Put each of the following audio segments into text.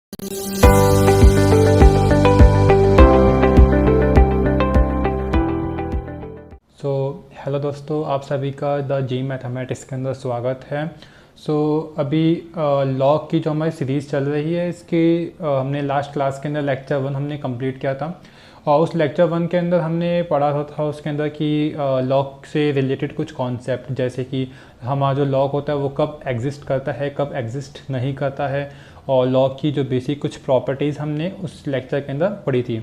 Hello दोस्तों, आप सभी का द जी मैथमेटिक्स के अंदर स्वागत है। अभी लॉग की जो हमारी सीरीज़ चल रही है इसकी हमने लास्ट क्लास के अंदर लेक्चर 1 हमने कंप्लीट किया था। और उस लेक्चर 1 के अंदर हमने पढ़ा था उसके अंदर कि लॉग से रिलेटेड कुछ कॉन्सेप्ट, जैसे कि हमारा जो लॉग होता है वो कब एग्जिस्ट करता है, कब एग्जिस्ट नहीं करता है, और लॉग की जो बेसिक कुछ प्रॉपर्टीज़ हमने उस लेक्चर के अंदर पढ़ी थी।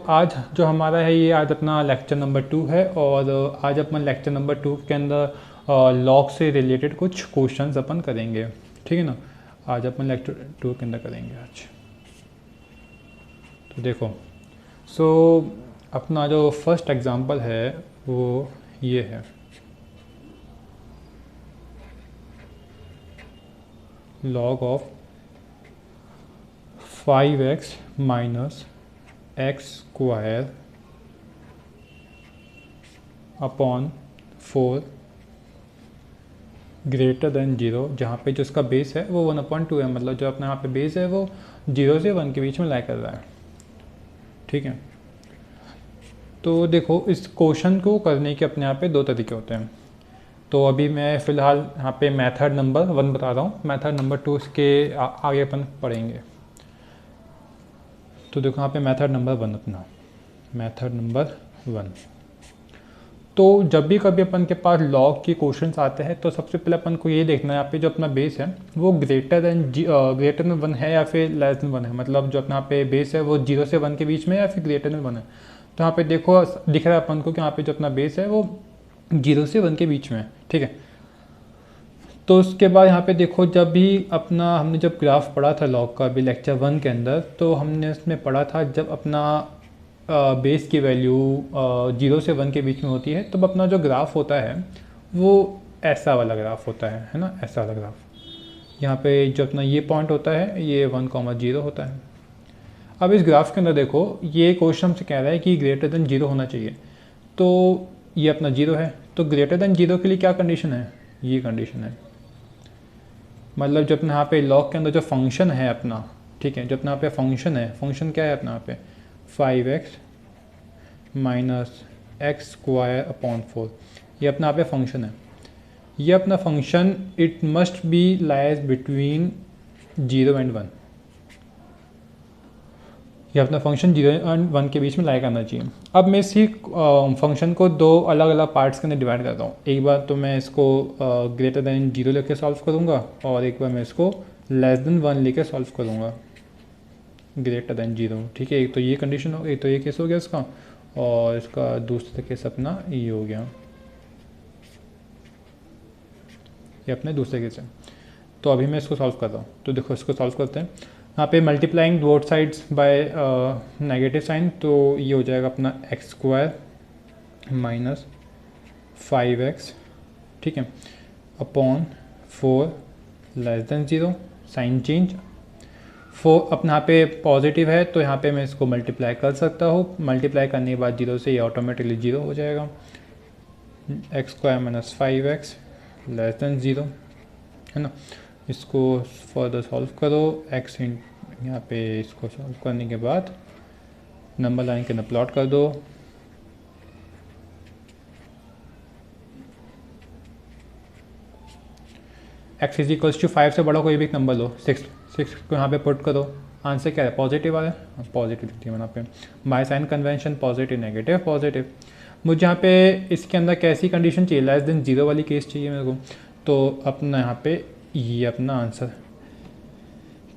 आज जो हमारा है ये आज अपना लेक्चर नंबर 2 है, और आज अपन लेक्चर नंबर 2 के अंदर लॉग से रिलेटेड कुछ क्वेश्चंस अपन करेंगे। ठीक है ना। आज अपन लेक्चर 2 के अंदर करेंगे आज। तो देखो, अपना जो फर्स्ट एग्जांपल है वो ये है। Log of 5x minus x square upon 4 greater than 0, जहाँ पे जो इसका बेस है वो 1/2 है। मतलब जो अपना यहाँ पे बेस है वो 0 से 1 के बीच में लाई कर रहा है। ठीक है। तो देखो, इस क्वेश्चन को करने के अपने यहाँ पे दो तरीके होते हैं। तो अभी मैं फ़िलहाल यहाँ पे मेथड नंबर 1 बता रहा हूँ। मेथड नंबर 2 इसके आगे अपन पढ़ेंगे। तो देखो यहाँ पे मेथड नंबर 1 अपना, मेथड नंबर 1। तो जब भी कभी अपन के पास लॉग के क्वेश्चंस आते हैं तो सबसे पहले अपन को ये देखना है यहाँ पे जो अपना बेस है वो ग्रेटर देन 1 है या फिर लेस देन 1 है। मतलब जो अपना यहाँ पे बेस है वो 0 से 1 के बीच में या फिर ग्रेटर देन 1 है। तो यहाँ पे देखो दिख रहा है अपन को कि यहाँ पे जो अपना बेस है वो 0 से 1 के बीच में है। ठीक है। तो उसके बाद यहाँ पे देखो, जब भी अपना हमने जब ग्राफ पढ़ा था लॉग का अभी लेक्चर 1 के अंदर, तो हमने उसमें पढ़ा था जब अपना बेस की वैल्यू 0 से 1 के बीच में होती है तब अपना जो ग्राफ होता है वो ऐसा वाला ग्राफ होता है ना, ऐसा वाला ग्राफ। यहाँ पे जो अपना ये पॉइंट होता है ये 1,0 होता है। अब इस ग्राफ के अंदर देखो, ये क्वेश्चन हमसे कह रहा है कि ग्रेटर देन 0 होना चाहिए। तो ये अपना 0 है, तो ग्रेटर देन 0 के लिए क्या कंडीशन है, ये कंडीशन है। मतलब जो अपना यहाँ पे लॉग के अंदर जो फंक्शन है अपना, ठीक है, जो अपना यहाँ पे फंक्शन है, फंक्शन क्या है अपना यहाँ पे 5x minus x square upon 4, ये अपना यहाँ पे फंक्शन है। ये अपना function it must be lies between 0 and 1। ये अपना फंक्शन 0 एंड 1 के बीच में लाई करना चाहिए। अब मैं इसी फंक्शन को दो अलग अलग पार्ट्स के अंदर डिवाइड करता हूँ। एक बार तो मैं इसको ग्रेटर देन 0 लेके सॉल्व करूँगा, और एक बार मैं इसको लेस देन 1 लेके सॉल्व करूँगा, ग्रेटर देन 0। ठीक है। एक तो ये कंडीशन हो, एक तो ये केस हो गया इसका, और इसका दूसरा केस अपना ये हो गया, ये अपने दूसरे केस है। तो अभी मैं इसको सॉल्व कर रहा हूँ। तो देखो इसको सॉल्व करते हैं। यहाँ पे multiplying both sides by negative sign, तो ये हो जाएगा अपना एक्स स्क्वायर माइनस 5x, ठीक है, upon 4 less than 0, sign change. 4 अपना यहाँ पे पॉजिटिव है तो यहाँ पे मैं इसको मल्टीप्लाई कर सकता हूँ। मल्टीप्लाई करने के बाद 0 से ये ऑटोमेटिकली 0 हो जाएगा। X square minus 5x less than 0, है ना। इसको फर्दर सॉल्व करो। एक्स यहाँ पे इसको सॉल्व करने के बाद नंबर लाइन के अंदर प्लॉट कर दो। एक्स इज इक्वल्स टू 5 से बड़ा कोई भी एक नंबर लो, 6 को यहाँ पे पुट करो। आंसर क्या है, पॉजिटिव आ रहा है, पॉजिटिव लिखती है यहाँ पे। Bye sign convention positive negative positive. मुझे यहाँ पे इसके अंदर कैसी कंडीशन चाहिए, लेस देन 0 वाली केस चाहिए मेरे को। तो अपना यहाँ पे ये अपना आंसर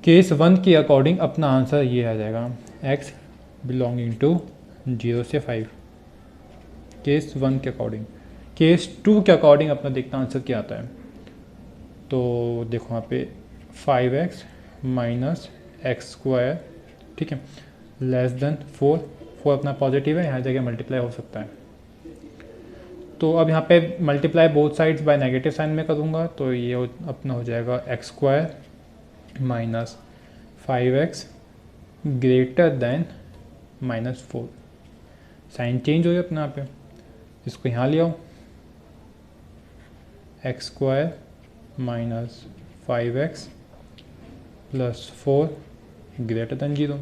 केस 1 के अकॉर्डिंग अपना आंसर ये आ जाएगा, x बिलोंगिंग टू 0 से 5, केस 1 के अकॉर्डिंग। केस 2 के अकॉर्डिंग अपना देखना आंसर क्या आता है। तो देखो यहाँ पे 5x माइनस एक्स स्क्वायर, ठीक है, लेस देन 4 अपना पॉजिटिव है, यहाँ जगह मल्टीप्लाई हो सकता है। तो अब यहाँ पे multiply both sides by negative sign में करूँगा, तो ये अपना हो जाएगा x square minus 5x greater than -4, sign change हो गया अपना यहाँ पे। इसको यहाँ ले आओ, x square minus 5x +4 greater than 0।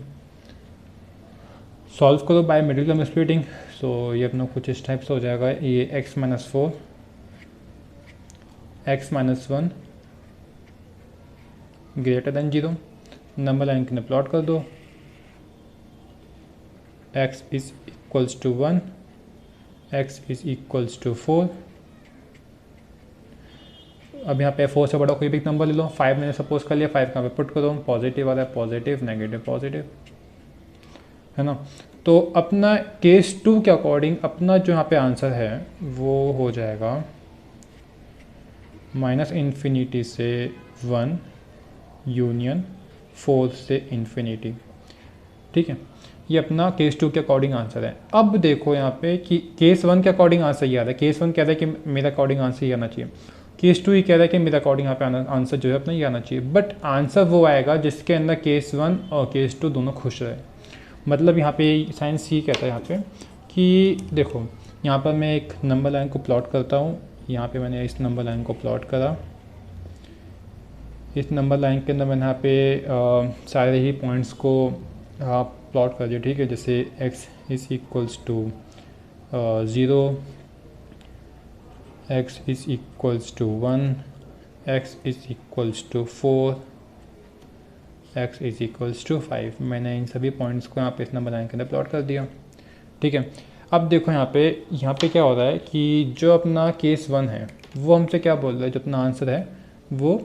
Solve करो by middle term splitting. So ये अपना कुछ इस टाइप से हो जाएगा, ये x-4 x-1 greater than 0। Number line के अंदर प्लॉट कर दो, x is equals to 1, x is equals to 4। अब यहाँ पे 4 से बड़ा कोई भी नंबर ले लो, 5 मैंने सपोज कर लिया, 5 कहाँ पे पुट करो, पॉजिटिव आ रहा है, पॉजिटिव नेगेटिव पॉजिटिव, है ना। तो अपना केस 2 के अकॉर्डिंग अपना जो यहाँ पे आंसर है वो हो जाएगा -∞ से 1 यूनियन 4 से इन्फिनिटी। ठीक है, ये अपना केस 2 के अकॉर्डिंग आंसर है। अब देखो यहाँ पे कि केस 1 के अकॉर्डिंग आंसर ये आ रहा है, केस 1 कह रहा है कि मेरा अकॉर्डिंग आंसर ये आना चाहिए, केस 2 ये कह रहा है कि मेरा अकॉर्डिंग यहाँ पे आंसर जो है अपना ये आना चाहिए। बट आंसर वो आएगा जिसके अंदर केस 1 और केस 2 दोनों खुश रहे। मतलब यहाँ पे साइंस ये कहता है यहाँ पे कि देखो यहाँ पर मैं एक नंबर लाइन को प्लॉट करता हूँ, यहाँ पे मैंने इस नंबर लाइन को प्लॉट करा, इस नंबर लाइन के अंदर मैंने यहाँ पे सारे ही पॉइंट्स को प्लॉट कर दिया। ठीक है, जैसे x is equals to 0, x is equals to 1, x is equals to 4, x is equals to 5। मैंने इन सभी पॉइंट्स को यहाँ पे इस नंबर लाइन के अंदर प्लॉट कर दिया। ठीक है, अब देखो यहाँ पे क्या हो रहा है कि जो अपना केस 1 है वो हमसे क्या बोल रहा है, जो अपना आंसर है वो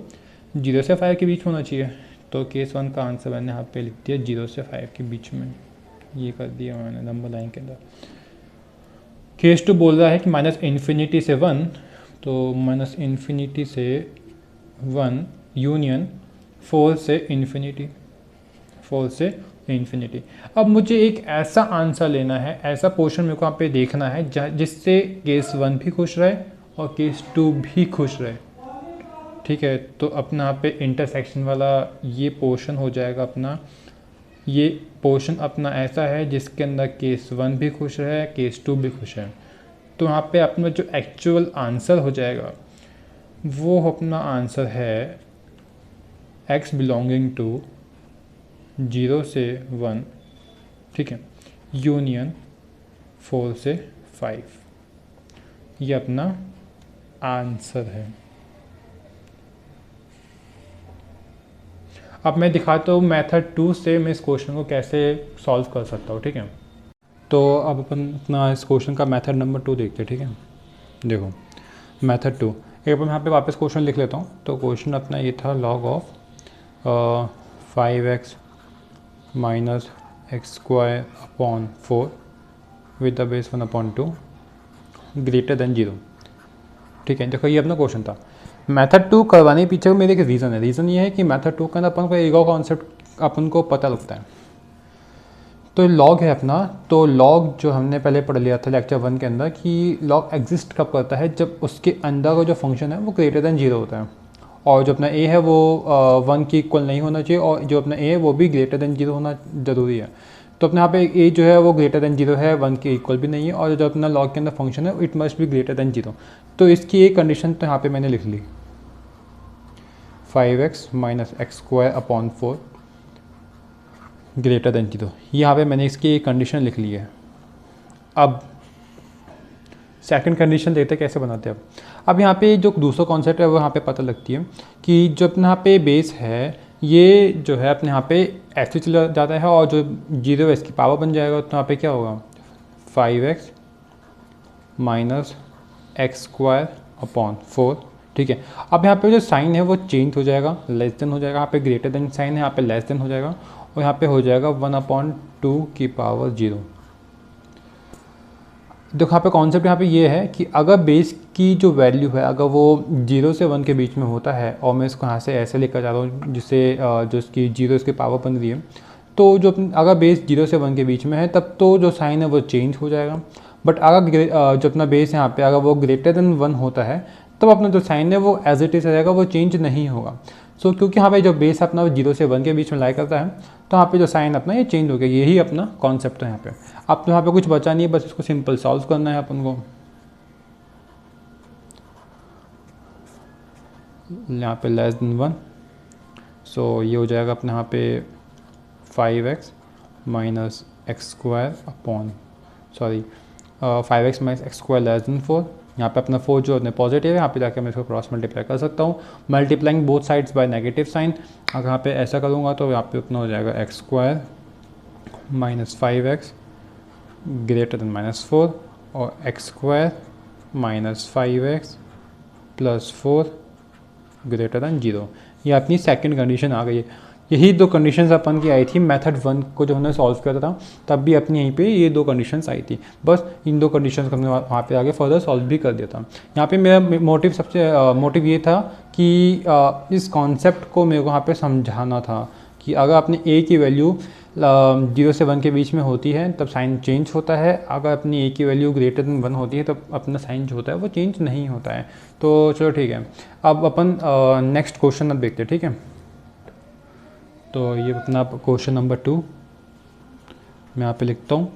0 से 5 के बीच होना चाहिए। तो केस 1 का आंसर मैंने यहाँ पे लिख दिया 0 से 5 के बीच में, ये कर दिया मैंने नंबर लाइन के अंदर। केस 2 बोल रहा है कि -∞ से 1, तो -∞ से 1 यूनियन 4 से इन्फिनिटी, 4 से इन्फिनिटी। अब मुझे एक ऐसा आंसर लेना है, ऐसा पोर्शन मेरे को यहाँ पे देखना है जिससे केस 1 भी खुश रहे और केस 2 भी खुश रहे। ठीक है, तो अपना यहाँ पे इंटरसेक्शन वाला ये पोर्शन हो जाएगा अपना, ये पोर्शन अपना ऐसा है जिसके अंदर केस 1 भी खुश है, केस 2 भी खुश है। तो यहाँ पे अपना जो एक्चुअल आंसर हो जाएगा वो अपना आंसर है x बिलोंगिंग टू 0 से 1, ठीक है, यूनियन 4 से 5, ये अपना आंसर है। अब मैं दिखाता हूँ मेथड 2 से मैं इस क्वेश्चन को कैसे सॉल्व कर सकता हूँ। ठीक है, तो अब अपन अपना इस क्वेश्चन का मेथड नंबर 2 देखते हैं। ठीक है, देखो मेथड 2, एक बार यहाँ पे वापस क्वेश्चन लिख लेता हूँ। तो क्वेश्चन अपना ये था log of 5x minus x² upon 4 with the base 1/2 greater than 0। ठीक है, देखो ये अपना क्वेश्चन था। मेथड 2 करवाने के पीछे मेरे एक रीज़न है। रीज़न ये है कि मेथड 2 के अंदर अपन को एक और कॉन्सेप्ट अपन को पता लगता है। तो लॉग है अपना, तो लॉग जो हमने पहले पढ़ लिया था लेक्चर 1 के अंदर कि लॉग एग्जिस्ट कब करता है, जब उसके अंदर का जो फंक्शन है वो ग्रेटर देन 0 होता है, और जो अपना ए है वो 1 की इक्वल नहीं होना चाहिए, और जो अपना ए है वो भी ग्रेटर देन 0 होना ज़रूरी है। तो अपने यहाँ पे ए जो है वो ग्रेटर देन 0 है, 1 के इक्वल भी नहीं है, और जो अपना लॉग के अंदर फंक्शन है it must be greater than 0। तो इसकी एक कंडीशन तो यहाँ पे मैंने लिख ली, 5x minus x² upon 4 greater than 0। यहाँ पे मैंने इसकी एक कंडीशन लिख ली है। अब सेकंड कंडीशन देखते कैसे बनाते हैं। अब यहाँ पे जो दूसरा कॉन्सेप्ट है वो यहाँ पे पता लगती है कि जो अपने यहाँ पे बेस है ये जो है अपने यहाँ पे ऐसे चला जाता है, और जो 0 है इसकी पावर बन जाएगा। तो यहाँ पे क्या होगा 5x माइनस x² अपॉन 4। ठीक है, अब यहाँ पे जो साइन है वो चेंज हो जाएगा, लेस देन हो जाएगा। यहाँ पे ग्रेटर देन साइन है, यहाँ पे लेस देन हो जाएगा, और यहाँ पे हो जाएगा 1/2 की पावर 0। देखो यहाँ पे कॉन्सेप्ट यहाँ पे ये है कि अगर बेस की जो वैल्यू है अगर वो 0 से 1 के बीच में होता है, और मैं इसको यहाँ से ऐसे लेकर जा रहा हूँ जिससे जो इसकी 0 इसकी पावर बन रही है, तो जो अगर बेस 0 से 1 के बीच में है तब तो जो साइन है वो चेंज हो जाएगा। बट अगर जो अपना बेस है यहाँ पे अगर वो ग्रेटर देन 1 होता है तब अपना जो साइन है वो एज इट इज़ रहेगा, वो चेंज नहीं होगा। सो क्योंकि यहाँ पे जो बेस अपना 0 से 1 के बीच में लाई करता है, तो यहाँ पे जो साइन अपना ये चेंज हो गया। यही अपना कॉन्सेप्ट है यहाँ पे। अब तो यहाँ पे कुछ बचा नहीं है, बस इसको सिंपल सॉल्व करना है अपन को। यहाँ पे लेस देन 1, सो ये हो जाएगा अपने यहाँ पे 5x minus x square upon 5x minus x square less than 4। यहाँ पे अपना 4 जो है पॉजिटिव है, यहाँ पे जाके मैं इसको क्रॉस मल्टीप्लाई कर सकता हूँ, multiplying both sides by negative sign. अगर यहाँ पे ऐसा करूँगा तो यहाँ पे उतना हो जाएगा x square minus 5x greater than -4 और x square minus 5x plus 4 greater than 0। ये अपनी सेकंड कंडीशन आ गई है। यही दो कंडीशंस अपन की आई थी मेथड 1 को जब हमने सॉल्व किया था, तब भी अपनी यहीं पे ये दो कंडीशंस आई थी। बस इन दो कंडीशंस को हमने वहाँ पे आगे फर्दर सॉल्व भी कर दिया था। यहाँ पे मेरा मोटिव ये था कि इस कॉन्सेप्ट को मेरे को यहाँ पे समझाना था कि अगर अपने ए की वैल्यू 0 से 1 के बीच में होती है तब साइन चेंज होता है, अगर अपनी ए की वैल्यू ग्रेटर देन 1 होती है तब अपना साइन जो होता है वो चेंज नहीं होता है। तो चलो ठीक है, अब अपन नेक्स्ट क्वेश्चन अब देखते हैं। ठीक है, तो ये अपना क्वेश्चन नंबर 2 मैं यहाँ पे लिखता हूँ।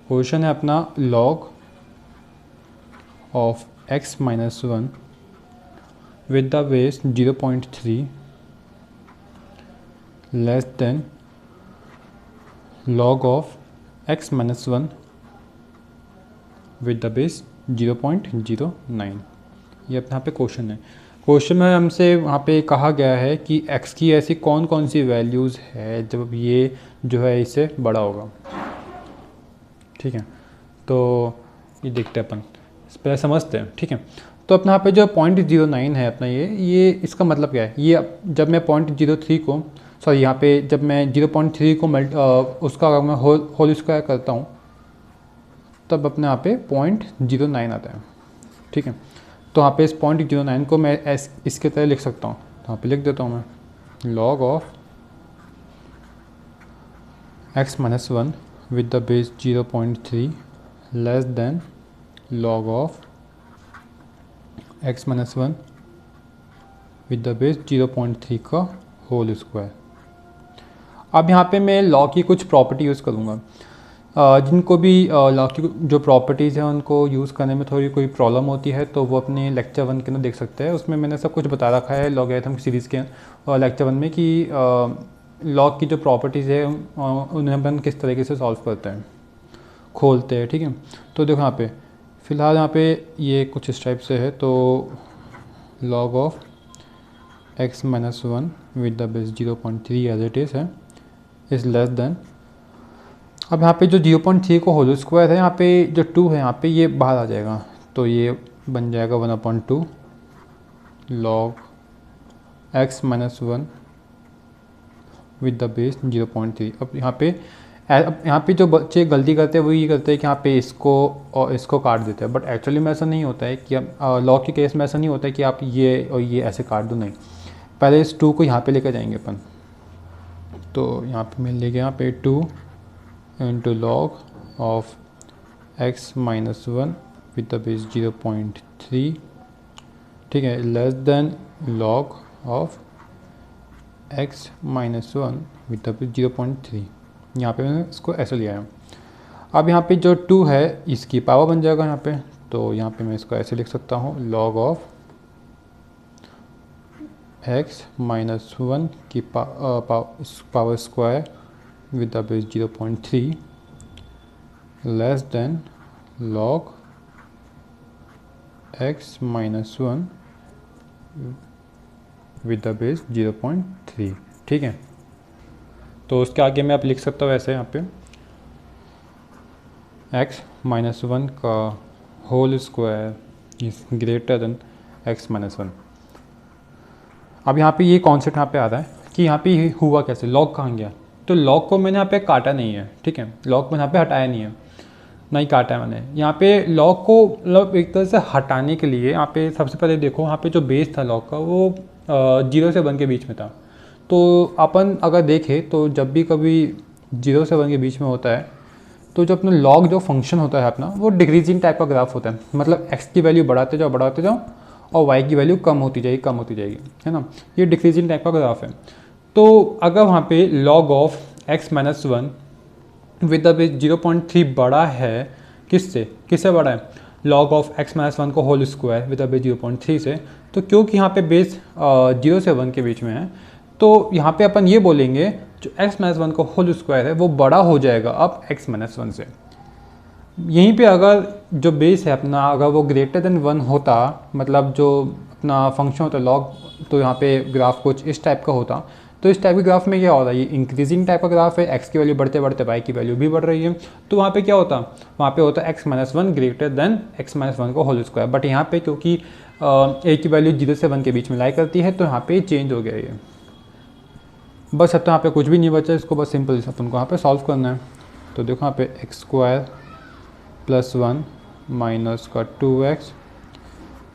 क्वेश्चन है अपना log of x minus 1 with the base 0.3 less than log of x minus 1 with the base 0.09। ये अपने यहाँ पे क्वेश्चन है। क्वेश्चन में हमसे वहाँ पे कहा गया है कि x की ऐसी कौन कौन सी वैल्यूज़ है जब ये जो है इससे बड़ा होगा। ठीक है, तो ये देखते हैं अपन, पहले समझते हैं। ठीक है, तो अपने यहाँ पे जो 0.09 है अपना ये इसका मतलब क्या है। ये जब मैं 0.03 को यहाँ पे जब मैं 0.3 को उसका अगर मैं होल स्क्वायर करता हूँ तब अपने यहाँ पे 0.09 आता है। ठीक है, तो यहाँ पे इस 0.09 को मैं इसके तरह लिख सकता हूँ। तो यहाँ पे लिख देता हूँ मैं log of x minus 1 with the base 0.3 less than log of x minus 1 with the base 0.3 का होल स्क्वायर। अब यहाँ पे मैं लॉ की कुछ प्रॉपर्टी यूज़ करूँगा। जिनको भी लॉ की जो प्रॉपर्टीज़ हैं उनको यूज़ करने में थोड़ी कोई प्रॉब्लम होती है तो वो अपने लेक्चर 1 के अंदर देख सकते हैं। उसमें मैंने सब कुछ बता रखा है लॉगरिथम सीरीज़ के लेक्चर 1 में कि लॉ की जो प्रॉपर्टीज़ है उन्हें अपन किस तरीके से सॉल्व करते हैं, खोलते हैं। ठीक है, तो देखो यहाँ पे फ़िलहाल यहाँ पे ये कुछ इस टाइप से है। तो log of x minus 1 with the base 0.3 as it is है इज़ लेस देन, अब यहाँ पे जो 0.3 को होल स्क्वायर है, यहाँ पे जो 2 है यहाँ पे ये बाहर आ जाएगा, तो ये बन जाएगा 1/2 log x minus 1 with the base 0.3। अब यहाँ पे जो बच्चे गलती करते हैं वो ये करते हैं कि यहाँ पे इसको और इसको काट देते हैं, बट एक्चुअली में ऐसा नहीं होता है कि लॉग के केस में ऐसा नहीं होता है कि आप ये और ये ऐसे काट दो, नहीं। पहले इस 2 को यहाँ पे लेकर जाएंगे अपन। तो यहाँ पे मैं ले गया यहाँ पे 2 into log of x minus 1 with the base 0.3। ठीक है, less than log of x minus 1 with the base 0.3। यहाँ पे मैंने इसको ऐसे लिया है। अब यहाँ पे जो 2 है इसकी पावर बन जाएगा यहाँ पे, तो यहाँ पे मैं इसको ऐसे लिख सकता हूँ लॉग ऑफ x माइनस 1 की power square with the base 0.3 less than log x minus 1 with the base 0.3। ठीक है, तो उसके आगे मैं आप लिख सकता हूँ ऐसे यहाँ पे x माइनस 1 का whole square is greater than x minus 1। अब यहाँ पे ये कॉन्सेप्ट यहाँ पे आ रहा है कि यहाँ पे हुआ कैसे, लॉग कहाँ गया। तो लॉग को मैंने यहाँ पे काटा नहीं है। ठीक है, लॉग मैंने यहाँ पे हटाया नहीं है, नहीं काटा है मैंने। यहाँ पे लॉग को मतलब एक तरह से हटाने के लिए यहाँ पे सबसे पहले देखो यहाँ पे जो बेस था लॉग का वो 0 से 1 के बीच में था। तो अपन अगर देखें तो जब भी कभी 0 से 1 के बीच में होता है तो जो अपना लॉग जो फंक्शन होता है अपना वो डिक्रीजिंग टाइप का ग्राफ होता है। मतलब x की वैल्यू बढ़ाते जाओ और y की वैल्यू कम होती जाएगी, है ना। ये डिक्रीजिंग टाइप का ग्राफ है। तो अगर वहाँ पे log of x minus 1 with the base 0.3 बड़ा है, किससे बड़ा है, log ऑफ x माइनस 1 को whole square with the base 0.3 से। तो क्योंकि यहाँ पे बेस 0 से 1 के बीच में है तो यहाँ पे अपन ये बोलेंगे जो x माइनस वन का होल स्क्वायर है वो बड़ा हो जाएगा अब x माइनस वन से। यहीं पे अगर जो बेस है अपना अगर वो ग्रेटर देन वन होता, मतलब जो अपना फंक्शन होता लॉग, तो यहाँ पे ग्राफ कुछ इस टाइप का होता, तो इस टाइप के ग्राफ में क्या होता है, ये इंक्रीजिंग टाइप का ग्राफ है, x की वैल्यू बढ़ते बढ़ते y की वैल्यू भी बढ़ रही है, तो वहाँ पे क्या होता, वहाँ पे होता x minus one greater than x minus one का होल स्क्वायर। बट यहाँ पे क्योंकि a की वैल्यू 0 से 1 के बीच में लाई करती है, तो यहाँ पे चेंज हो गया ये। बस अब तो यहाँ पे कुछ भी नहीं बचा, इसको बस सिंपल अपन को यहाँ पे सॉल्व करना है। तो देखो यहाँ पे X square plus one minus का 2x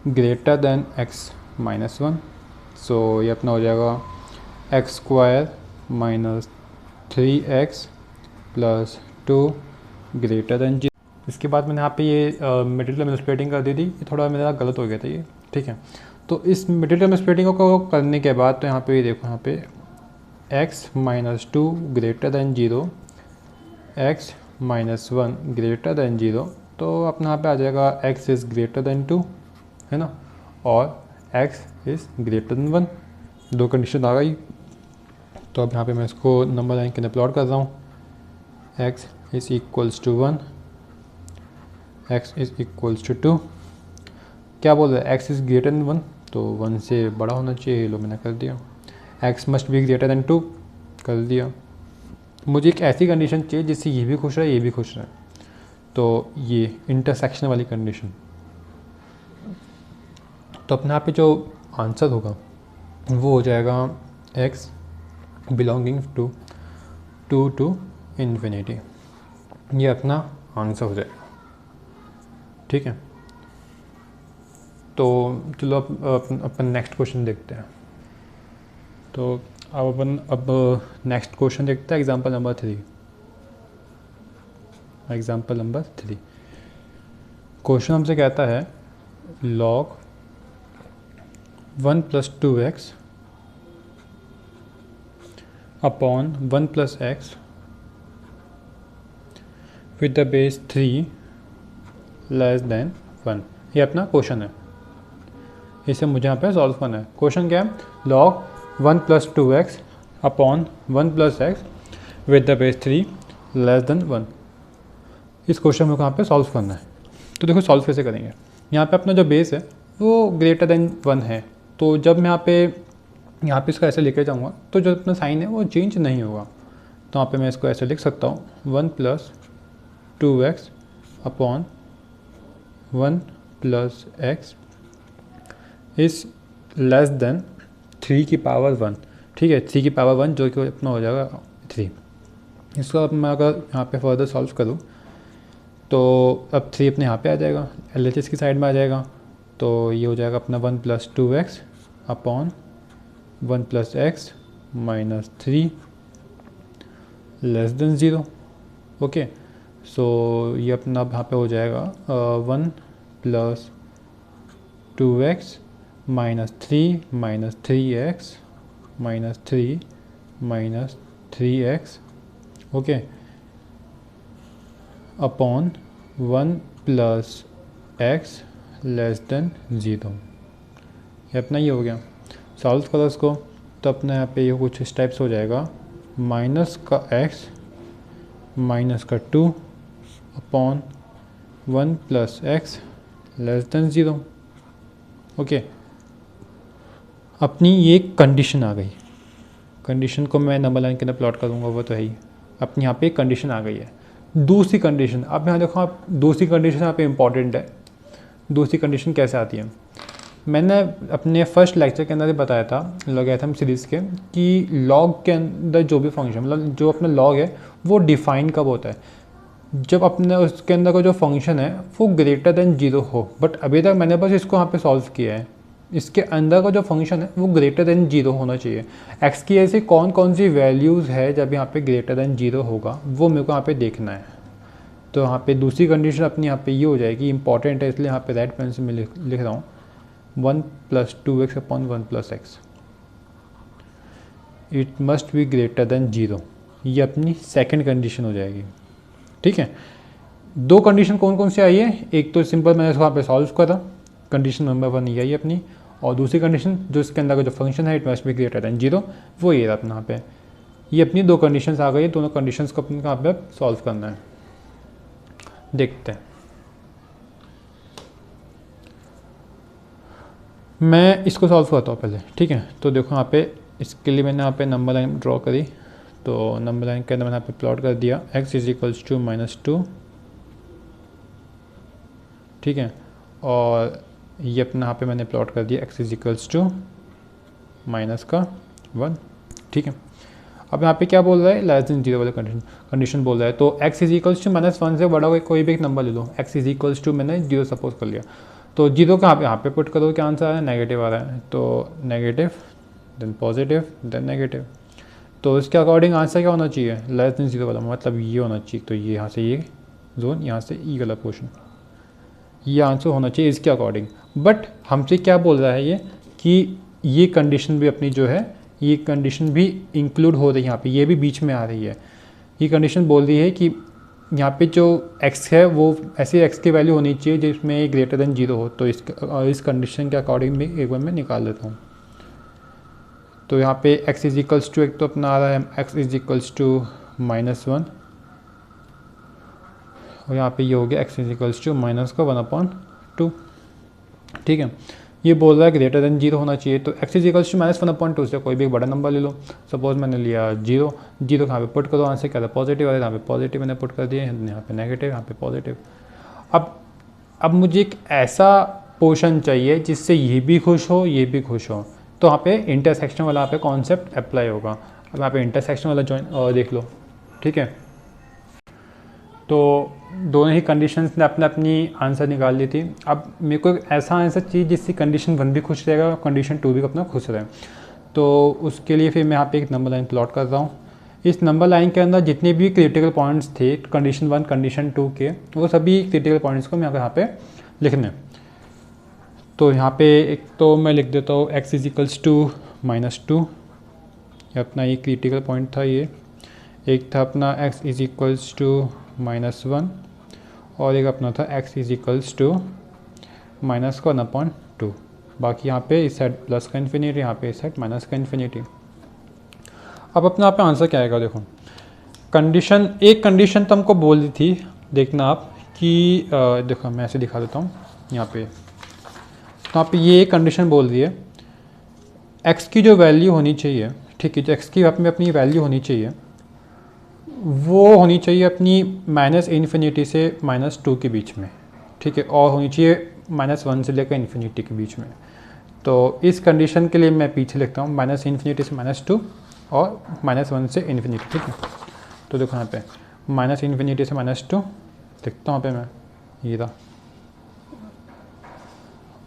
greater than x minus one, so ये अपना हो जाएगा x square minus 3x plus 2 greater than जी। इसके बाद मैंने यहाँ पे ये मिडिल टर्म स्प्लिटिंग कर दी थी, ये थोड़ा मेरा गलत हो गया था ये, ठीक है। तो इस मिडिल टर्म स्प्लिटिंग को करने के बाद तो यहाँ पे ये देखो यहाँ पे x minus two greater than zero, x minus one greater than zero, तो अपना यहाँ पे आ जाएगा x is greater than two, है ना, और x is greater than one. दो कंडीशन आ गई। तो अब यहाँ पे मैं इसको नंबर लाइन के अंदर प्लॉट कर रहा हूँ। x is equals to one, x is equals to two. क्या बोल रहा है, x is greater than one, तो वन से बड़ा होना चाहिए, लो मैंने कर दिया। x must be greater than two, कर दिया। मुझे एक ऐसी कंडीशन चाहिए जिससे ये भी खुश रहे ये भी खुश रहे, तो ये इंटरसेक्शन वाली कंडीशन। तो अपने आप पे जो आंसर होगा वो हो जाएगा x belonging to two to infinity, ये अपना आंसर हो जाएगा, ठीक है। तो चलो अपन नेक्स्ट क्वेश्चन देखते हैं। तो अब नेक्स्ट क्वेश्चन देखते हैं, example number 3। Example number 3 question हमसे कहता है log 1 plus 2x upon 1 plus x with the base 3 less then 1। ये अपना क्वेश्चन है, इसे मुझे यहाँ पे सॉल्व करना है। क्वेश्चन क्या है, log 1 plus 2x upon 1 plus x with the base 3 less then 1। इस क्वेश्चन में यहाँ पे सॉल्व करना है। तो देखो सॉल्व कैसे करेंगे। यहाँ पे अपना जो बेस है वो ग्रेटर देन 1 है, तो जब मैं यहाँ पे इसको ऐसे लेके जाऊँगा तो जो अपना साइन है वो चेंज नहीं होगा। तो यहाँ पे मैं इसको ऐसे लिख सकता हूँ 1 plus 2x upon 1 plus x is less then 3 की पावर 1, ठीक है, 3 की पावर 1 जो कि अपना हो जाएगा 3। इसको अब मैं अगर यहाँ पे फर्दर सॉल्व करूँ तो अब 3 अपने यहाँ पे आ जाएगा, LHS की साइड में आ जाएगा, तो ये हो जाएगा अपना 1 plus 2x upon 1 plus x minus 3 less than 0। Okay, so ये अपना अब यहाँ पे हो जाएगा 1 plus 2x minus 3 minus 3x minus 3 minus 3x, okay, upon 1 plus x less than 0। ये अपना ये हो गया। सॉल्व करो इसको तो अपना यहाँ पे ये कुछ इस टाइप से हो जाएगा, माइनस का x माइनस का 2 upon 1 plus x less than 0। Okay, अपनी ये कंडीशन आ गई। कंडीशन को मैं नंबर लाइन के अंदर प्लॉट करूँगा, वो तो है ही। अपनी यहाँ पे एक कंडीशन आ गई है। दूसरी कंडीशन, अब यहाँ देखो आप, दूसरी कंडीशन यहाँ पे इम्पॉर्टेंट है। दूसरी कंडीशन कैसे आती है, मैंने अपने फर्स्ट लेक्चर के अंदर ही बताया था लॉगरिथम सीरीज़ के कि लॉग के अंदर जो भी फंक्शन, मतलब जो अपना लॉग है वो डिफाइन कब होता है, जब अपने उसके अंदर का जो फंक्शन है वो ग्रेटर देन 0 हो। बट अभी तक मैंने बस इसको यहाँ पे सॉल्व किया है, इसके अंदर का जो फंक्शन है वो ग्रेटर देन 0 होना चाहिए। एक्स की ऐसी कौन कौन सी वैल्यूज़ है जब यहाँ पे ग्रेटर देन 0 होगा, वो मेरे को यहाँ पे देखना है। तो यहाँ पे दूसरी कंडीशन अपनी यहाँ पे ये हो जाएगी, इंपॉर्टेंट है इसलिए यहाँ पे रेड पेन से मैं लिख रहा हूँ 1 plus 2x upon 1 plus x, it must be greater than 0। ये अपनी सेकेंड कंडीशन हो जाएगी, ठीक है। दो कंडीशन कौन कौन सी आई है, एक तो सिंपल मैंने इसको यहाँ पे सॉल्व करा, कंडीशन नंबर 1 ये आई अपनी, और दूसरी कंडीशन जो इसके अंदर का जो फंक्शन है it must be greater than 0, वो ये रहा अपना यहाँ पे। ये अपनी दो कंडीशंस आ गई, दोनों कंडीशंस को अपन यहाँ पे सॉल्व करना है। देखते हैं, मैं इसको सॉल्व करता हूँ पहले, ठीक है। तो देखो यहाँ पे इसके लिए मैंने यहाँ पे नंबर लाइन ड्रॉ करी, तो नंबर लाइन के अंदर मैंने यहाँ पे प्लॉट कर दिया x इज इक्वल्स टू -2, ठीक है। और ये अपना यहाँ पे मैंने प्लॉट कर दिया x इज इक्वल्स टू -1, ठीक है। अब यहाँ पे क्या बोल रहा है, लेस देन 0 वाला कंडीशन बोल रहा है। तो x इज इक्वल्स टू -1 से बड़ा कोई भी एक नंबर ले लो, x इज इक्वल्स टू मैंने 0 सपोज कर लिया, तो 0 का यहाँ पे पुट करो, क्या आंसर आ रहा है, नेगेटिव आ रहा है। तो negative then positive then negative, तो इसके अकॉर्डिंग आंसर क्या होना चाहिए, लेस देन 0 वाला, मतलब ये होना चाहिए। तो ये यहाँ से ये जोन, यहाँ से ई वाला पोर्शन, ये आंसर होना चाहिए इसके अकॉर्डिंग। बट हमसे क्या बोल रहा है ये कि ये कंडीशन भी अपनी जो है, ये कंडीशन भी इंक्लूड हो रही है यहाँ पे, ये भी बीच में आ रही है। ये कंडीशन बोल रही है कि यहाँ पे जो x है वो ऐसे x की वैल्यू होनी चाहिए जिसमें ग्रेटर देन 0 हो। तो इस कंडीशन के अकॉर्डिंग भी एक बार मैं निकाल लेता हूँ। तो यहाँ पे x इज इक्वल्स टू, एक तो अपना आ रहा है x इज इक्वल्स टू -1, और यहाँ पे ये हो गया x इज इक्वल्स टू -1/2, ठीक है। ये बोल रहा है ग्रेटर देन 0 होना चाहिए, तो x इज इक्वल्स टू -1/2 से कोई भी एक बड़ा नंबर ले लो। सपोज मैंने लिया 0, 0 यहाँ पे पुट करो, आंसर क्या था, पॉजिटिव है, यहाँ पे पॉजिटिव मैंने पुट कर दिया, यहाँ पे नेगेटिव, यहाँ पे पॉजिटिव। अब मुझे एक ऐसा पोर्शन चाहिए जिससे ये भी खुश हो, ये भी खुश हो। तो यहाँ पे इंटरसेक्शन वाला यहाँ पे कॉन्सेप्ट अप्लाई होगा। अब यहाँ पे इंटरसेक्शन वाला ज्वाइन देख लो, ठीक है। तो दोनों ही कंडीशंस ने अपने अपनी आंसर निकाल ली थी। अब मेरे को एक ऐसा आंसर चाहिए जिससे कंडीशन 1 भी खुश रहेगा और कंडीशन 2 भी अपना खुश रहे। तो उसके लिए फिर मैं यहाँ पे एक नंबर लाइन प्लॉट कर रहा हूँ। इस नंबर लाइन के अंदर जितने भी क्रिटिकल पॉइंट्स थे कंडीशन 1 कंडीशन 2 के, वो सभी क्रिटिकल पॉइंट्स को मैं यहाँ पे लिखने। तो यहाँ पे एक तो मैं लिख देता हूँ x इज इक्वल्स टू -2, ये अपना ये क्रिटिकल पॉइंट था। ये एक था अपना x इज इक्वल्स टू -1, और एक अपना था x इज इक्वल्स टू -1/2। बाकी यहाँ पे इस साइड प्लस का इन्फिनिटी, यहाँ पे इस साइड माइनस का इन्फिनिटी। अब अपना यहाँ पे आंसर क्या आएगा, देखो कंडीशन, एक कंडीशन तो हमको बोल दी थी, देखना आप कि देखो मैं ऐसे दिखा देता हूँ यहाँ पे। तो यहाँ पे ये एक कंडीशन बोल दी है, x की जो वैल्यू होनी चाहिए, ठीक है, जो x की अपनी वैल्यू होनी चाहिए वो होनी चाहिए अपनी -∞ से -2 के बीच में, ठीक है, और होनी चाहिए -1 से लेकर इन्फिनिटी के बीच में। तो इस कंडीशन के लिए मैं पीछे लिखता हूँ -∞ से -2 और -1 से इन्फिनिटी, ठीक है। तो देखो यहाँ पे -∞ से -2 लिखता हूँ यहाँ पे मैं, ये था,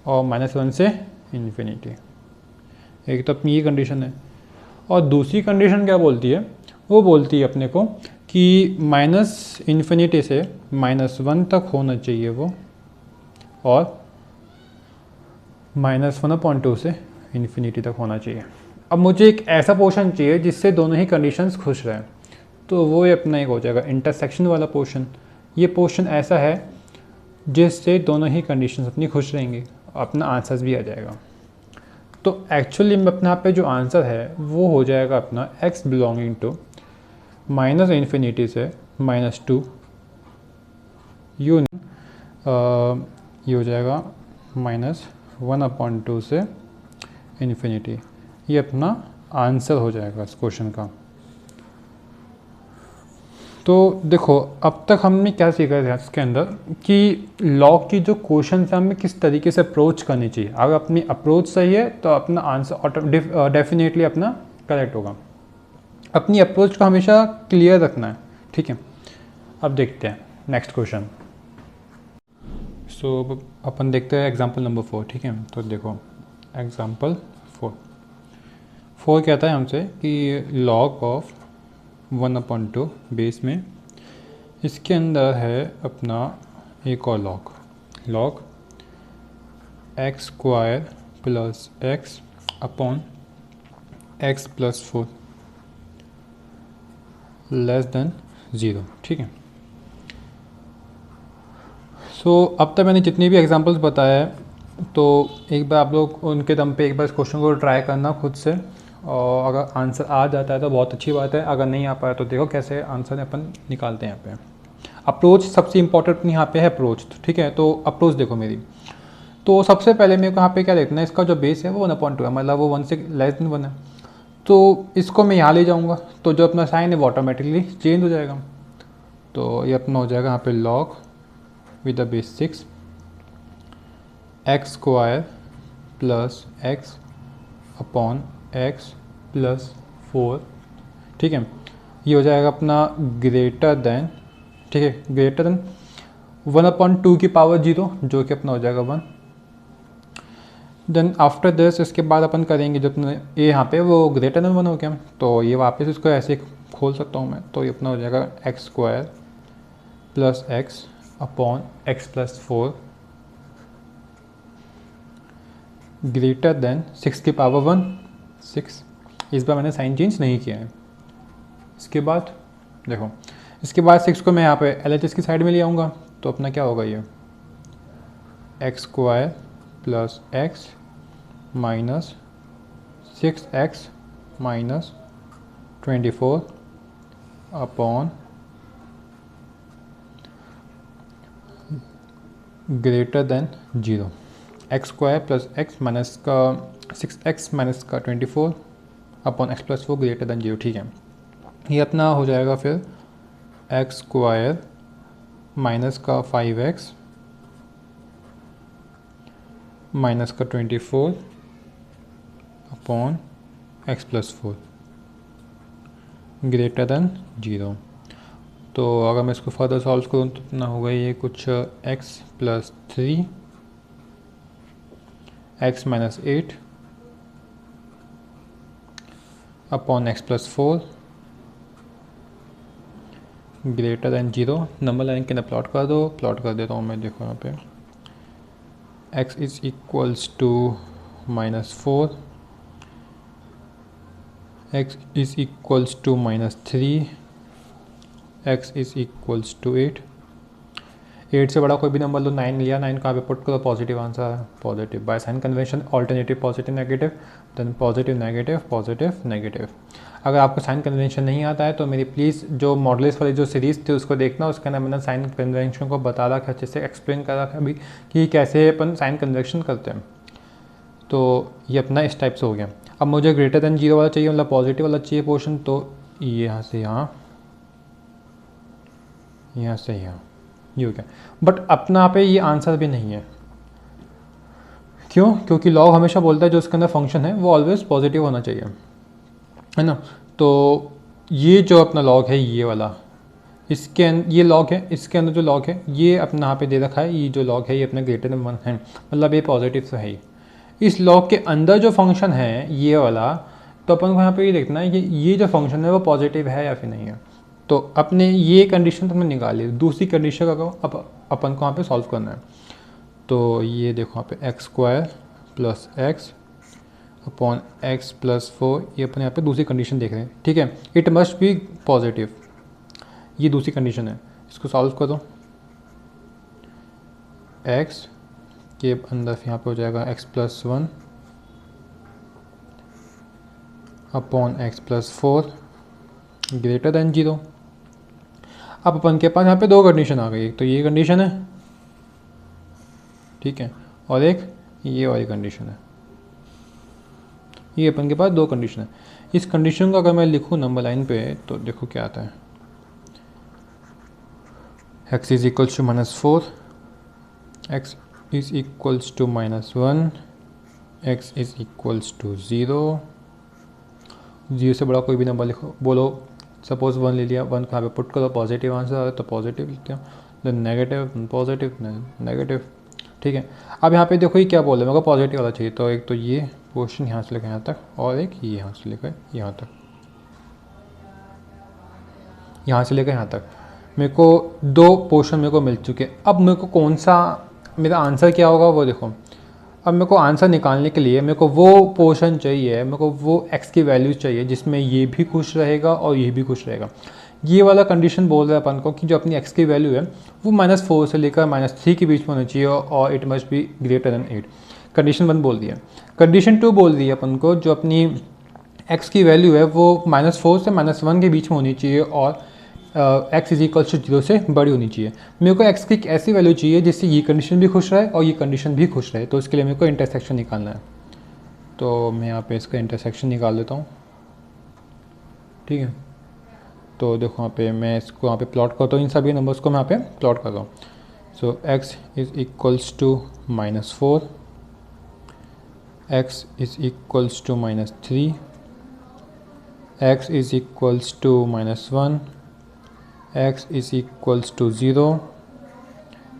और -1 से इन्फिनिटी। एक तो अपनी ये कंडीशन है, और दूसरी कंडीशन क्या बोलती है, वो बोलती है अपने को कि -∞ से -1 तक होना चाहिए वो, और -1/2 से इन्फिनिटी तक होना चाहिए। अब मुझे एक ऐसा पोर्शन चाहिए जिससे दोनों ही कंडीशंस खुश रहें, तो वो ये अपना एक हो जाएगा इंटरसेक्शन वाला पोर्शन। ये पोर्शन ऐसा है जिससे दोनों ही कंडीशंस अपनी खुश रहेंगी, अपना आंसर भी आ जाएगा। तो एक्चुअली में अपने यहाँ पे जो आंसर है वो हो जाएगा अपना x बिलोंगिंग टू -∞ से -2 यूनियन, ये हो जाएगा -1/2 से इन्फिनिटी। ये अपना आंसर हो जाएगा इस क्वेश्चन का। तो देखो अब तक हमने क्या सीखा है इसके अंदर कि लॉग की जो क्वेश्चन है हमें किस तरीके से अप्रोच करनी चाहिए। अगर अपनी अप्रोच सही है तो अपना आंसर डेफिनेटली अपना करेक्ट होगा। अपनी अप्रोच को हमेशा क्लियर रखना है, ठीक है। अब देखते हैं नेक्स्ट क्वेश्चन। सो अपन देखते हैं एग्जांपल नंबर 4, ठीक है। तो देखो एग्जांपल 4 कहता है हमसे कि लॉग ऑफ 1/2 बेस में, इसके अंदर है अपना एक और log x² plus x upon x plus 4 less than 0, ठीक है। सो अब तक मैंने जितने भी एग्जांपल्स बताया है तो एक बार आप लोग उनके दम पे एक बार इस क्वेश्चन को ट्राई करना खुद से, और अगर आंसर आ जाता है तो बहुत अच्छी बात है, अगर नहीं आ पाया तो देखो कैसे आंसर अपन निकालते हैं यहाँ पे। अप्रोच सबसे इंपॉर्टेंट यहाँ पे है अप्रोच, ठीक है। तो अप्रोच देखो मेरी, तो सबसे पहले मेरे को यहाँ पे क्या देखना है, इसका जो बेस है वो 1/2 है, मतलब वो 1 से लेस देन 1 है। तो इसको मैं यहाँ ले जाऊँगा तो जो अपना साइन है वो ऑटोमेटिकली चेंज हो जाएगा। तो ये अपना हो जाएगा यहाँ पे log with the base 6 x square plus x upon x plus 4, ठीक है। ये हो जाएगा अपना ग्रेटर देन, ठीक है, ग्रेटर देन 1/2 की पावर 0, जो कि अपना हो जाएगा 1। देन आफ्टर दिस इसके बाद अपन करेंगे जो अपने ये यहाँ पे वो ग्रेटर देन 1 हो गया, तो ये वापस इसको ऐसे खोल सकता हूँ मैं, तो ये अपना हो जाएगा x square plus x upon x plus 4 greater then 6 की पावर 1 6। इस बार मैंने साइन चेंज नहीं किया है। इसके बाद देखो, इसके बाद 6 को मैं यहाँ पे LHS की साइड में ले आऊँगा, तो अपना क्या होगा, ये x square plus x minus 6x minus 24 upon greater than 0, x square plus x minus का 6x माइनस का 24 upon x plus 4 greater than 0, ठीक है। ये अपना हो जाएगा फिर एक्स स्क्वायर माइनस का 5x माइनस का 24 upon x plus 4 greater than 0। तो अगर मैं इसको फर्दर सॉल्व करूँ तो इतना होगा ये कुछ x plus 3 x minus 8 upon x plus 4 greater than 0। Number line के अंदर प्लॉट कर दो, प्लॉट कर देता हूँ मैं, देखो यहाँ पे x is equals to -4, x is equals to -3, x is equals to 8। 8 से बड़ा कोई भी नंबर लो, 9 लिया, 9 कहाँ पे पुट करो, पॉजिटिव आंसर है, positive by sign convention, alternative positive negative, then positive negative. अगर आपको साइन कन्वेंशन नहीं आता है तो मेरी प्लीज़ जो मॉडल्स वाली जो सीरीज़ थी उसको देखना, उसके अंदर मैंने साइन कन्वेंशन को बता रखा है, अच्छे से एक्सप्लेन कर रखा है अभी कि कैसे अपन साइन कन्वेंशन करते हैं। तो ये अपना इस टाइप से हो गया। अब मुझे ग्रेटर देन 0 वाला चाहिए, मतलब पॉजिटिव वाला चाहिए पोर्शन, तो ये यहाँ से यहाँ, यहाँ से यहाँ, ये हो गया। बट अपना यहाँ पे ये आंसर भी नहीं है, क्यों? क्योंकि लॉग हमेशा बोलता है जो उसके अंदर फंक्शन है वो ऑलवेज पॉजिटिव होना चाहिए, है ना। तो ये जो अपना लॉग है ये वाला, इसके ये लॉग है, इसके अंदर जो लॉग है ये अपना यहाँ पे दे रखा है, ये जो लॉग है ये अपना ग्रेटर देन 1 है, मतलब ये पॉजिटिव से है ही। इस लॉग के अंदर जो फंक्शन है ये वाला, तो अपन को यहाँ पे ये देखना है कि ये जो फंक्शन है वो पॉजिटिव है या फिर नहीं है। तो अपने ये कंडीशन तो हमने निकाली, दूसरी कंडीशन का अब अपन को यहाँ पे सॉल्व करना है। तो ये देखो यहाँ पे X square plus x upon x plus 4, ये अपन यहाँ पे दूसरी कंडीशन देख रहे हैं, ठीक है। इट मस्ट बी पॉजिटिव, ये दूसरी कंडीशन है। इसको सॉल्व करो, एक्स के अंदर यहाँ पे हो जाएगा x plus 1 upon x plus 4 greater than 0। अब अपन के पास यहाँ पे दो कंडीशन आ गई, एक तो ये कंडीशन है, ठीक है, और एक ये वाली कंडीशन है। ये अपन के पास दो कंडीशन है। इस कंडीशन को अगर मैं लिखूँ नंबर लाइन पे तो देखो क्या आता है, x is equals to -4, x is equals to -1, x is equals to 0। 0 से बड़ा कोई भी नंबर लिखो, बोलो सपोज 1 ले लिया, 1 कहाँ पे पुट करो, पॉजिटिव आंसर है तो पॉजिटिव लिखते हो, देन नेगेटिव पॉजिटिव नेगेटिव, ठीक है। अब यहाँ पे देखो ये क्या बोल रहे हैं, मेरे को पॉजिटिव वाला चाहिए, तो एक तो ये पोर्शन यहाँ से लेकर यहाँ तक, और एक ये यहाँ से लेकर यहाँ तक, यहाँ से लेकर यहाँ तक मेरे को दो पोर्शन मेरे को मिल चुके। अब मेरे को कौन सा मेरा आंसर क्या होगा वो देखो। अब मेरे को आंसर निकालने के लिए मेरे को वो पोर्शन चाहिए, मेरे को वो x की वैल्यूज चाहिए जिसमें ये भी खुश रहेगा और ये भी खुश रहेगा। ये वाला कंडीशन बोल रहा है अपन को कि जो अपनी एक्स की वैल्यू है वो -4 से लेकर -3 के बीच में होनी चाहिए और it must be greater then 8। Condition 1 बोल दिया। कंडीशन 2 बोल दी है अपन को जो अपनी एक्स की वैल्यू है वो -4 से -1 के बीच में होनी चाहिए और एक्स इज इक्वल टू 0 से बड़ी होनी चाहिए। मेरे को एक्स की एक ऐसी वैल्यू चाहिए जिससे ये कंडीशन भी खुश रहे और ये कंडीशन भी खुश रहे, तो इसके लिए मेरे को इंटरसेक्शन निकालना है। तो मैं यहाँ पे इसका इंटरसेक्शन निकाल देता हूँ, ठीक है। तो देखो यहाँ पे मैं इसको यहाँ पे प्लॉट करता हूँ, इन सभी नंबर्स को मैं यहाँ पे प्लॉट कर रहा हूँ। So X is equals to -4, X is equals to -3, X is equals to -1, X is equals to 0,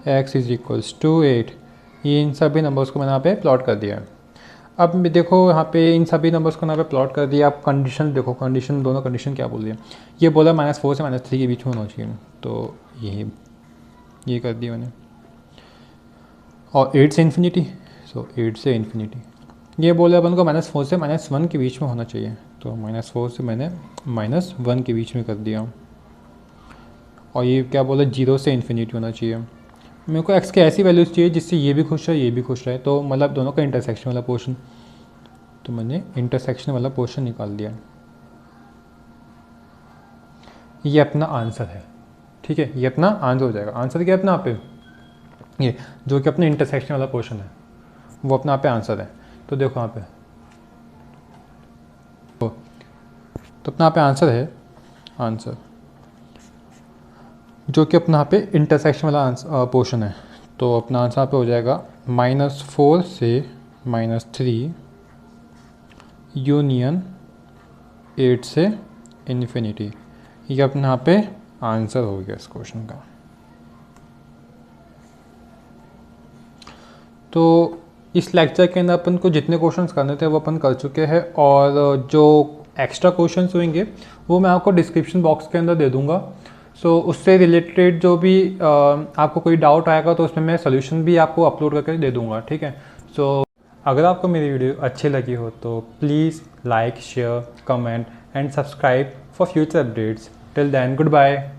X is equals to 8। ये इन सभी नंबर्स को मैंने यहाँ पे प्लॉट कर दिया है। अब देखो यहाँ पे इन सभी नंबर्स को यहाँ पे प्लॉट कर दिया। आप कंडीशन देखो, कंडीशन दोनों कंडीशन क्या बोल रही है। ये बोला -4 से -3 के बीच में होना चाहिए, तो ये कर दिया मैंने। और 8 से इन्फिनिटी, सो 8 से इन्फिनिटी। ये बोला अपन को -4 से -1 के बीच में होना चाहिए, तो -4 से मैंने -1 के बीच में कर दिया। और ये क्या बोला, 0 से इन्फिनिटी होना चाहिए। मेरे को एक्स की ऐसी वैल्यूज़ चाहिए जिससे ये भी खुश रहे ये भी खुश रहे, तो मतलब दोनों का इंटरसेक्शन वाला पोर्शन, तो मैंने इंटरसेक्शन वाला पोर्शन निकाल दिया। ये अपना आंसर है, ठीक है। ये अपना आंसर हो जाएगा। आंसर क्या है अपना यहाँ पे, ये जो कि अपना इंटरसेक्शन वाला पोर्शन है वो अपना यहाँ पे आंसर है। तो देखो यहाँ पे तो अपना यहाँ पे आंसर है, आंसर जो कि अपना यहाँ पे इंटरसेक्शन वाला पोर्शन है। तो अपना आंसर यहाँ पे हो जाएगा -4 से -3 यूनियन 8 से इन्फिनिटी। ये अपना यहाँ पे आंसर हो गया इस क्वेश्चन का। तो इस लेक्चर के अंदर अपन को जितने क्वेश्चंस करने थे वो अपन कर चुके हैं, और जो एक्स्ट्रा क्वेश्चंस होंगे वो मैं आपको डिस्क्रिप्शन बॉक्स के अंदर दे दूँगा। सो उससे रिलेटेड जो भी आपको कोई डाउट आएगा तो उसमें मैं सोल्यूशन भी आपको अपलोड करके दे दूँगा, ठीक है। सो अगर आपको मेरी वीडियो अच्छी लगी हो तो please like, share, comment and subscribe for future updates. Till then, good bye.